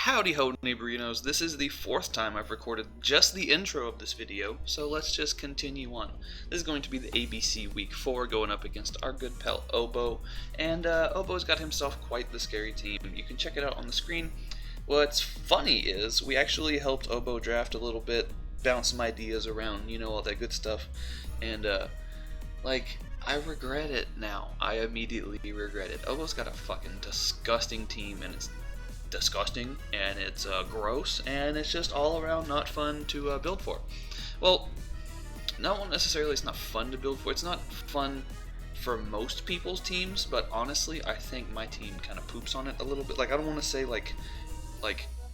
Howdy ho, neighborinos. This is the fourth time I've recorded just the intro of this video, so let's just continue on. This is going to be the ABC Week 4 going up against our good pal Obo, and Obo's got himself quite the scary team. You can check it out on the screen. What's funny is we actually helped Obo draft a little bit, bounce some ideas around, you know, all that good stuff, and I regret it now. I immediately regret it. Obo's got a fucking disgusting team, and it's disgusting, and it's gross, and it's just all around not fun to build for. Well, not necessarily it's not fun to build for. It's not fun for most people's teams, but honestly, I think my team kind of poops on it a little bit. Like, I don't want to say like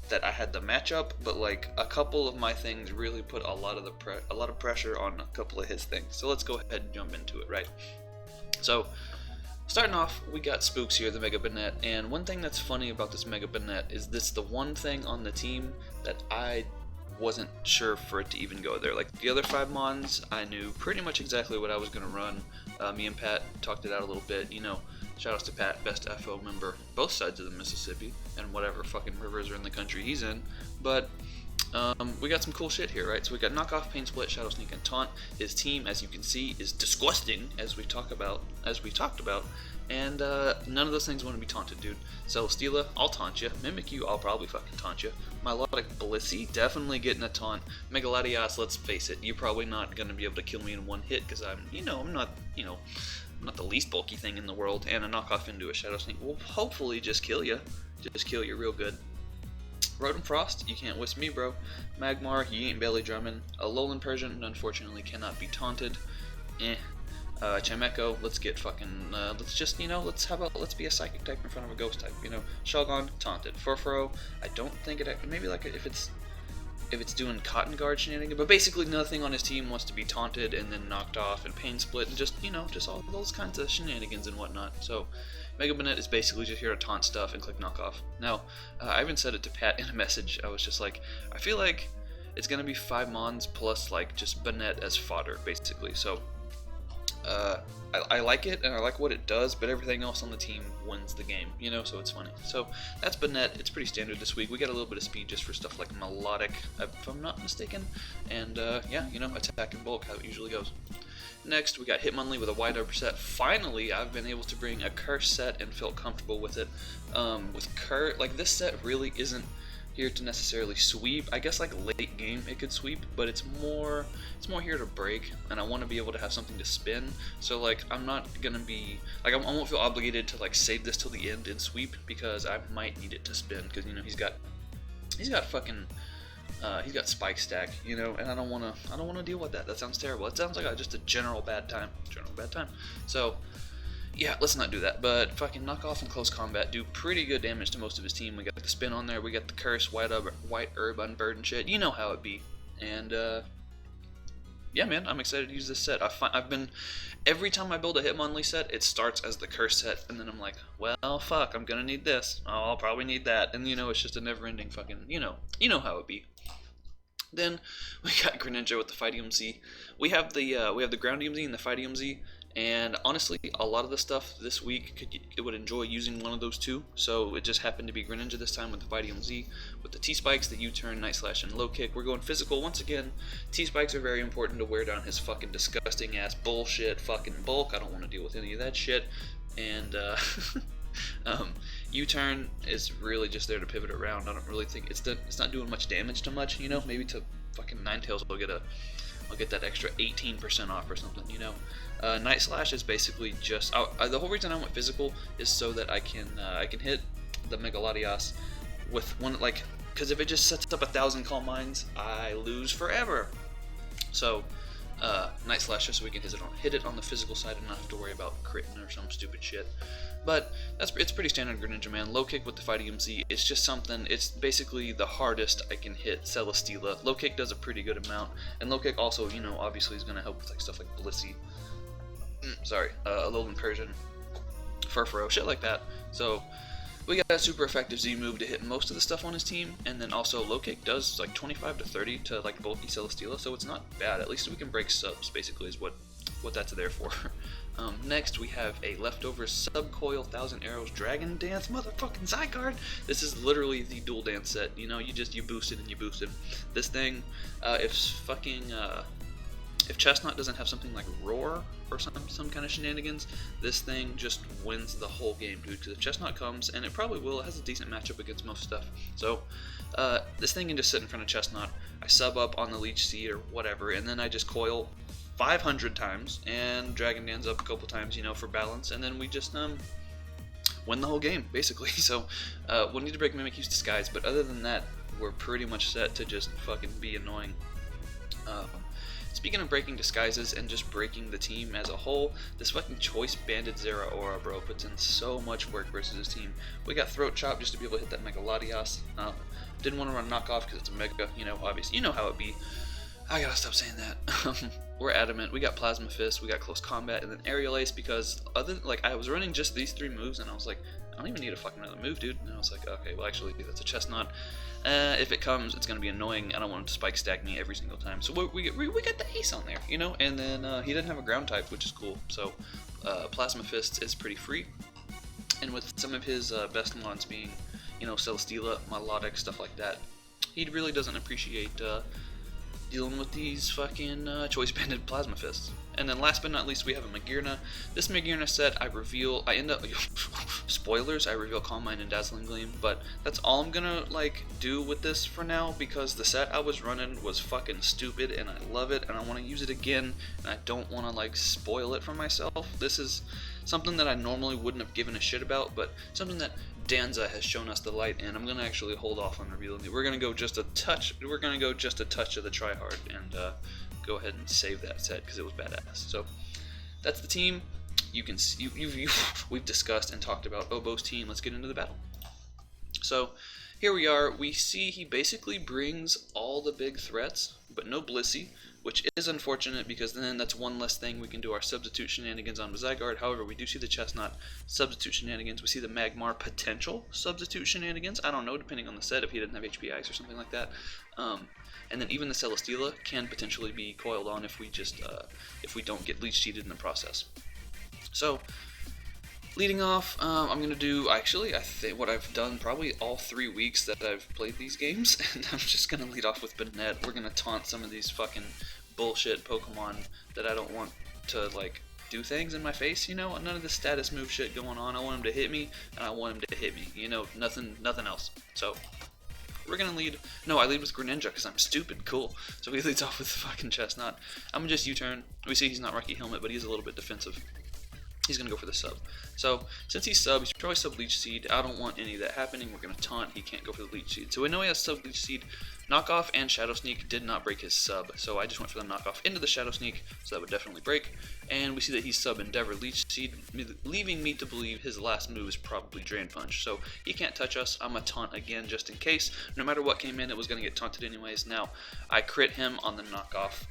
that I had the matchup, but like a couple of my things really put a lot of pressure on a couple of his things. So let's go ahead and jump into it, right? So starting off, we got Spooks here, the Mega Bonnet, and one thing that's funny about this Mega Bonnet is this the one thing on the team that I wasn't sure for it to even go there. Like the other 5 mons, I knew pretty much exactly what I was going to run. Me and Pat talked it out a little bit, you know, shoutouts to Pat, best FO member, both sides of the Mississippi, and whatever fucking rivers are in the country he's in, but we got some cool shit here, right? So we got Knockoff, Pain Split, Shadow Sneak, and Taunt. His team, as you can see, is disgusting, as we talked about, and none of those things want to be taunted, dude. Celesteela, I'll taunt you. Mimic you, I'll probably fucking taunt you. Milotic Blissey, definitely getting a taunt. Megaladios, let's face it, you're probably not gonna be able to kill me in one hit, because I'm not the least bulky thing in the world, and a knockoff into a Shadow Sneak will hopefully just kill you real good. Rodent Frost, you can't wisp me, bro. Magmar, you ain't belly drumming. A Lowland Persian, unfortunately, cannot be taunted. Chimecho, let's get fucking, let's be a psychic type in front of a ghost type, you know. Shogun, taunted. Furfuro, I don't think it, maybe like if it's doing Cotton Guard shenanigans, but basically nothing on his team wants to be taunted and then knocked off, and Pain Split, and just, you know, just all those kinds of shenanigans and whatnot. So Mega Bonnet is basically just here to taunt stuff and click knockoff. Now, I even said it to Pat in a message. I was just like, I feel like it's gonna be 5 mons plus like just Bonnet as fodder, basically. So I like it, and I like what it does, but everything else on the team wins the game, you know, so it's funny. So that's Bonnet. It's pretty standard this week. We got a little bit of speed just for stuff like Melodic, if I'm not mistaken, and yeah, you know, attack and bulk, how it usually goes. Next, we got Hitmonlee with a wide upper set. Finally, I've been able to bring a curse set and feel comfortable with it. Like, this set really isn't here to necessarily sweep. I guess like late game it could sweep, but it's more here to break, and I want to be able to have something to spin. So like, I'm not gonna be like, I won't feel obligated to like save this till the end and sweep, because I might need it to spin, because, you know, he's got fucking he's got Spike Stack, you know, and I don't want to deal with that. That sounds terrible. It sounds like just a general bad time. So yeah, let's not do that. But fucking Knockoff and Close Combat do pretty good damage to most of his team. We got the spin on there. We got the curse, white herb, unburden shit. You know how it be. And yeah, man, I'm excited to use this set. I've been, every time I build a Hitmonlee set, it starts as the curse set, and then I'm like, well, fuck, I'm gonna need this. Oh, I'll probably need that, and you know, it's just a never-ending fucking, you know how it be. Then we got Greninja with the Fight EMZ. We have the Ground EMZ and the Fight EMZ, and honestly, a lot of the stuff this week it would enjoy using one of those two. So it just happened to be Greninja this time with the Fight EMZ, with the T-Spikes, the U-turn, Night Slash, and Low Kick. We're going physical once again. T-Spikes are very important to wear down his fucking disgusting ass bullshit fucking bulk. I don't want to deal with any of that shit. And U-turn is really just there to pivot around. I don't really think it's not doing much damage to much, you know. Maybe to fucking Ninetales I'll get that extra 18% off or something, you know. Night Slash is basically just the whole reason I went physical is so that I can hit the Megaladios with one, like, because if it just sets up 1,000 Calm Minds, I lose forever. So Night Slash just so we can hit it on the physical side and not have to worry about critting or some stupid shit. But it's pretty standard Greninja, man. Low Kick with the Fight EMZ, it's just something, it's basically the hardest I can hit Celesteela. Low Kick does a pretty good amount, and Low Kick also, you know, obviously is going to help with like stuff like Blissey, a Lowland Persian, Furfuro, shit like that. So we got a super effective Z move to hit most of the stuff on his team, and then also Low Kick does like 25 to 30 to like bulky Celesteela, so it's not bad. At least we can break subs, basically, is what that's there for. Next, we have a leftover Subcoil 1000 Arrows Dragon Dance motherfucking Zygarde. This is literally the dual dance set. You know, you boost it and you boost it. This thing, if Chestnut doesn't have something like Roar or some kind of shenanigans, this thing just wins the whole game, dude. Because if Chestnut comes, and it probably will, it has a decent matchup against most stuff. So this thing can just sit in front of Chestnut. I sub up on the Leech Seed or whatever, and then I just coil 500 times and Dragon Dance up a couple times, you know, for balance, and then we just win the whole game, basically. So we'll need to break Mimikyu's Disguise, but other than that, we're pretty much set to just fucking be annoying. Speaking of breaking disguises and just breaking the team as a whole, this fucking Choice Banded Zeraora, bro, puts in so much work versus his team. We got Throat Chop just to be able to hit that Mega Latias. Didn't want to run Knockoff because it's a Mega, you know, obviously. You know how it be. I gotta stop saying that. We're adamant. We got Plasma Fist, we got Close Combat, and then Aerial Ace because I was running just these 3 moves and I was like, I don't even need a fucking another move, dude. And I was like, okay, well actually that's a Chestnut. If it comes, it's gonna be annoying. I don't want him to spike stack me every single time. So we got the Ace on there, you know. And then he didn't have a ground type, which is cool. So Plasma Fist is pretty free. And with some of his best mons being, you know, Celesteela, Melodic, stuff like that, he really doesn't appreciate dealing with these fucking Choice Banded Plasma Fists. And then last but not least, we have a Magearna. This Magearna set, I end up, spoilers, I reveal Calm Mind and Dazzling Gleam, but that's all I'm gonna, like, do with this for now, because the set I was running was fucking stupid, and I love it, and I want to use it again, and I don't want to, like, spoil it for myself. This is something that I normally wouldn't have given a shit about, but something that Danza has shown us the light, and I'm gonna actually hold off on revealing it. We're gonna go just a touch of the tryhard, and go ahead and save that set because it was badass. So that's the team. We've discussed and talked about Obo's team. Let's get into the battle. So here we are. We see he basically brings all the big threats, but no Blissey, which is unfortunate because then that's one less thing we can do our substitute shenanigans on Zygarde. However, we do see the Chestnut substitute shenanigans. We see the Magmar potential substitute shenanigans. I don't know, depending on the set, if he didn't have HP Ice or something like that. And then even the Celesteela can potentially be coiled on if we just if we don't get leech seeded in the process. So leading off, I'm gonna do I think what I've done probably all 3 weeks that I've played these games, and I'm just gonna lead off with Banette. We're gonna taunt some of these fucking bullshit Pokemon that I don't want to like do things in my face, you know. None of the status move shit going on. I want him to hit me, and I want him to hit me, you know. Nothing else. So we're gonna lead. No, I lead with Greninja because I'm stupid. Cool. So he leads off with the fucking Chestnut. I'm gonna just U-turn. We see he's not Rocky Helmet, but he's a little bit defensive. He's gonna go for the sub. So since he's sub, he's probably sub Leech Seed. I don't want any of that happening. We're gonna taunt. He can't go for the Leech Seed. So we know he has sub Leech Seed. Knockoff and Shadow Sneak did not break his sub, so I just went for the knockoff into the Shadow Sneak, so that would definitely break. And we see that he's sub Endeavor Leech Seed, leaving me to believe his last move is probably Drain Punch. So he can't touch us. I'm gonna taunt again just in case. No matter what came in, it was gonna get taunted anyways. Now I crit him on the knockoff,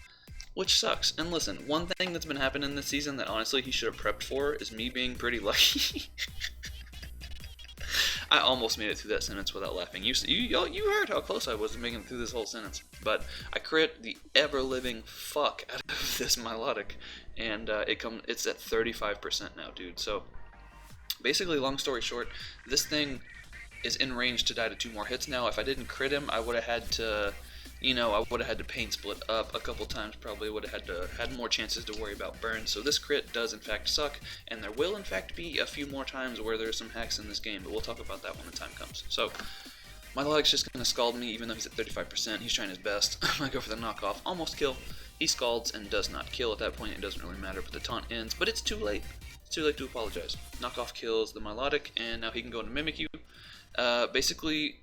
which sucks. And listen, one thing that's been happening this season that honestly he should have prepped for is me being pretty lucky. I almost made it through that sentence without laughing. You heard how close I was to making it through this whole sentence. But I crit the ever-living fuck out of this Milotic, and it's at 35% now, dude. So basically, long story short, this thing is in range to die to 2 more hits now. If I didn't crit him, I would have had to, you know, I would have had to pain split up a couple times, probably would have had more chances to worry about burn. So this crit does in fact suck, and there will in fact be a few more times where there's some hacks in this game, but we'll talk about that when the time comes. So my Milotic's just gonna scald me, even though he's at 35%. He's trying his best. I'm gonna go for the knockoff, almost kill. He scalds and does not kill. At that point, it doesn't really matter, but the taunt ends. But it's too late. It's too late to apologize. Knockoff kills the Milotic, and now he can go into Mimikyu. Basically,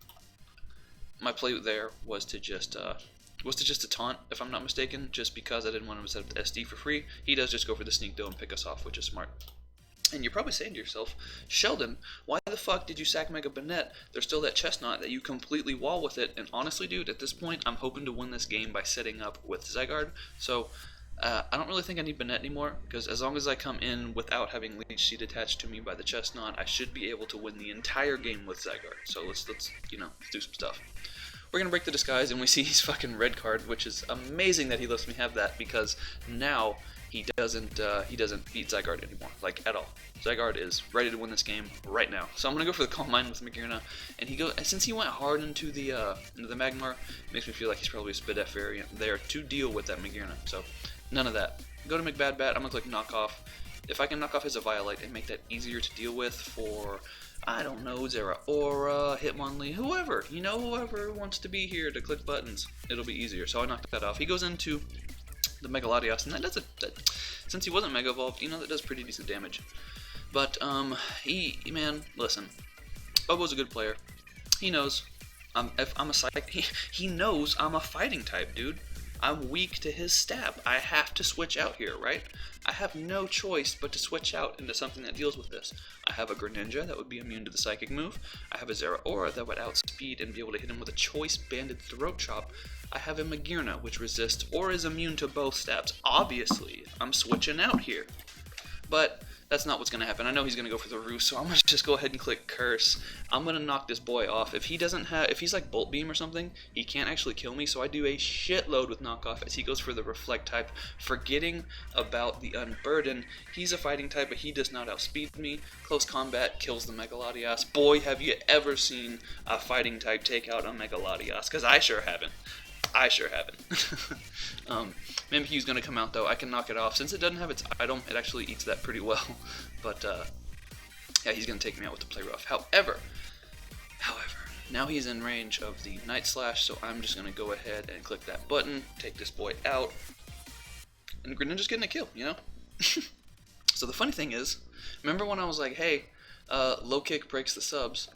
my play there was to just taunt, if I'm not mistaken, just because I didn't want him to set up the SD for free. He does just go for the sneak though and pick us off, which is smart. And you're probably saying to yourself, Sheldon, why the fuck did you sack Mega Banette? There's still that Chestnut that you completely wall with it. And honestly, dude, at this point, I'm hoping to win this game by setting up with Zygarde. So I don't really think I need Banette anymore, because as long as I come in without having Leech Seed attached to me by the Chestnut, I should be able to win the entire game with Zygarde. So let's do some stuff. We're gonna break the disguise, and we see his fucking red card, which is amazing that he lets me have that, because now he doesn't beat Zygarde anymore, like at all. Zygarde is ready to win this game right now. So I'm gonna go for the Calm Mind with Magearna, and since he went hard into the Magmar, it makes me feel like he's probably a Spadef variant there to deal with that Magearna. So none of that. Go to McBadbat. I'm gonna click knock off. If I can knock off his Eviolite and make that easier to deal with for, I don't know, Incineroars, Hitmonlee, whoever, whoever wants to be here to click buttons, it'll be easier. So I knocked that off. He goes into the Mega Latias, and that does since he wasn't Mega Evolved, that does pretty decent damage. But man, listen, Obo's a good player. He knows if I'm a he knows I'm a fighting type, dude. I'm weak to his stab. I have to switch out here, right? I have no choice but to switch out into something that deals with this. I have a Greninja that would be immune to the Psychic move. I have a Incineroars that would outspeed and be able to hit him with a Choice Banded Throat Chop. I have a Magearna, which resists or is immune to both stabs. Obviously, I'm switching out here. But that's not what's going to happen. I know he's going to go for the Roost, so I'm going to just go ahead and click Curse. I'm going to knock this boy off. If he's like Bolt Beam or something, he can't actually kill me, so I do a shitload with knockoff as he goes for the Reflect type, forgetting about the Unburden. He's a fighting type, but he does not outspeed me. Close Combat kills the Mega Latias. Boy, have you ever seen a fighting type take out a Mega Latias, because I sure haven't. Mimikyu's gonna come out though. I can knock it off. Since it doesn't have its item, it actually eats that pretty well. But yeah, he's gonna take me out with the Play Rough. However, now he's in range of the Night Slash, so I'm just gonna go ahead and click that button, take this boy out, and Greninja's getting a kill, So the funny thing is, remember when I was like, hey, low kick breaks the subs?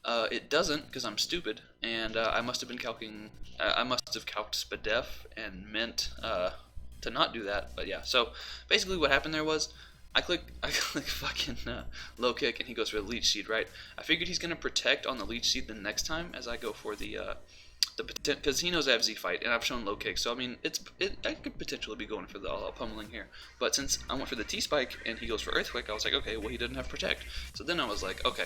It doesn't, because I'm stupid, and I must have calced Spadef and meant to not do that. But yeah, so basically what happened there was I click fucking low kick, and he goes for the Leech Seed, right? I figured he's gonna protect on the Leech Seed the next time as I go for the because he knows I have Z Fight, and I've shown low kick, so I mean I could potentially be going for the all-out pummeling here. But since I went for the T Spike and he goes for Earthquake, I was like, okay, well he doesn't have protect. So then I was like, okay,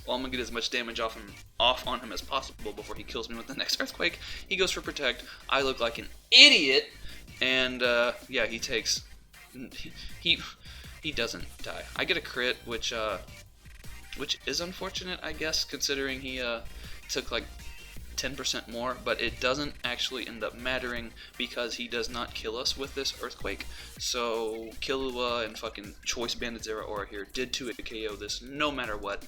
well, I'm going to get as much damage off on him as possible before he kills me with the next Earthquake. He goes for Protect. I look like an idiot. And, yeah, he takes... He doesn't die. I get a crit, which is unfortunate, I guess, considering he took, like, 10% more. But it doesn't actually end up mattering because he does not kill us with this Earthquake. So, Killua and fucking Choice Banded Incineroars here did 2 KO this no matter what.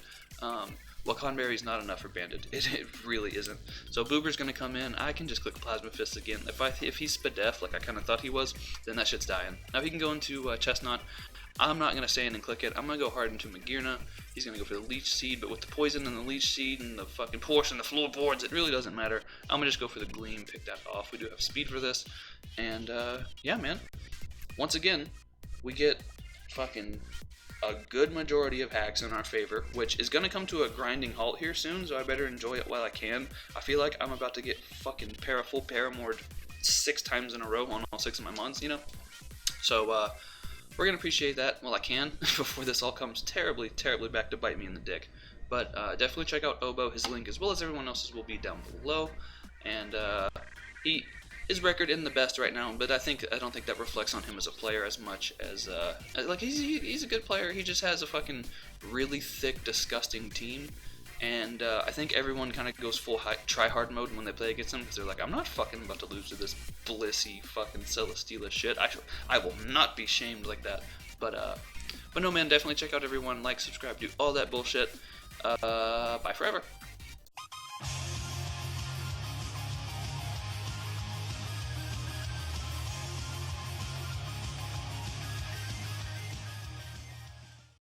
Wakan Berry's not enough for Banded. It really isn't. So Boober's gonna come in. I can just click Plasma Fist again. If he's Spadef, like I kind of thought he was, then that shit's dying. Now he can go into Chestnut. I'm not gonna stay in and click it. I'm gonna go hard into Magearna. He's gonna go for the Leech Seed, but with the Poison and the Leech Seed and the fucking portion, the floorboards, it really doesn't matter. I'm gonna just go for the Gleam, pick that off. We do have speed for this, and yeah, man. Once again, we get fucking a good majority of hacks in our favor, which is going to come to a grinding halt here soon, so I better enjoy it while I can. I feel like I'm about to get fucking full paramored 6 times in a row on all 6 of my mons, So, we're going to appreciate that while I can, before this all comes terribly back to bite me in the dick. But, definitely check out Obo. His link, as well as everyone else's, will be down below. And, his record isn't the best right now, but I don't think that reflects on him as a player as much as like he's a good player. He just has a fucking really thick, disgusting team, and I think everyone kind of goes full try hard mode when they play against him because they're like, I'm not fucking about to lose to this blissy fucking Celesteela shit. I will not be shamed like that. But no, man, definitely check out everyone, like, subscribe, do all that bullshit. Bye forever.